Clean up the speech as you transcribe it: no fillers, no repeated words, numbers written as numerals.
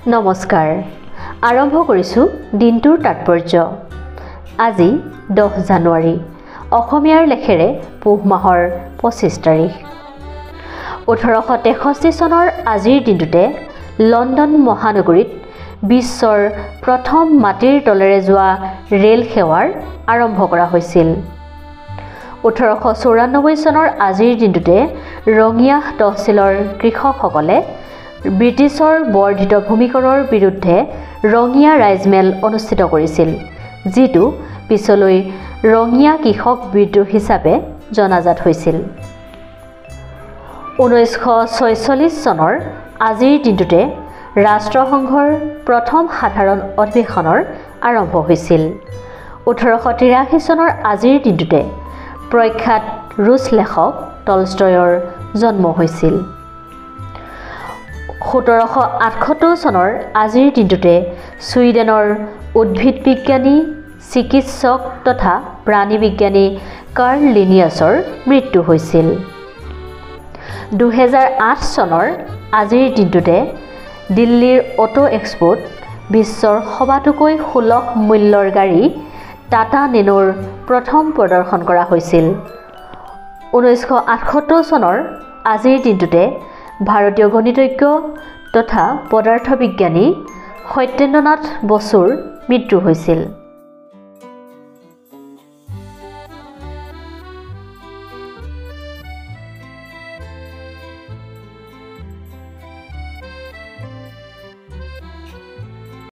নমস্কাৰ আৰম্ভ কৰিছোঁ দিনটোৰ তাৎপৰ্য আজি 10 জানুৱাৰী অসমীয়াৰ লেখেৰে পুহ মাহৰ 25 তাৰিখ 1863 চনৰ আজিৰ দিনটোতে লণ্ডন মহানগৰীত বিশ্বৰ প্ৰথম মাটিৰ তলেৰে যোৱা ৰেল সেৱাৰ আৰম্ভ কৰা হৈছিল 1894 চনৰ আজিৰ দিনটোতে ৰঙিয়াহ তহচিলৰ কৃষকসকলে ব্ৰিটিছৰ বৰ্ধিত ভূমিকৰৰ বিৰুদ্ধে ৰঙিয়া ৰাইজমেল অনুষ্ঠিত কৰিছিল যিটো পিছলৈ ৰঙিয়া কৃষক বিদ্ৰোহ হিচাপে জনাজাত হৈছিল 1946 চনৰ আজিৰ দিনটোতে ৰাষ্ট্ৰসংঘৰ প্ৰথম সাধাৰণ অধিৱেশনৰ আৰম্ভ হৈছিল 1883 চনৰ আজিৰ দিনটোতে প্ৰখ্যাত ৰুছ লেখক টলষ্টয়ৰ জন্ম হৈছিল 1778 চনৰ আজিৰ দিনটোতে ছুইডেনৰ উদ্ভিদ বিজ্ঞানী চিকিৎসক তথা প্ৰাণী বিজ্ঞানী কাৰ্ল লিনিয়াছৰ মৃত্যু হৈছিল 2008 চনৰ আজিৰ দিনটোতে দিল্লীৰ অটো এক্সপোত বিশ্বৰ সবাতোকৈ সুলভ মূল্যৰ গাড়ী টাটা নেনোৰ প্ৰথম প্ৰদৰ্শন কৰা হৈছিল 1978 চনৰ আজিৰ দিনটোতে ভাৰতীয় গণিতজ্ঞ তথা পদাৰ্থ বিজ্ঞানী সত্যেন্দ্ৰনাথ বসুৰ মৃত্যু হৈছিল।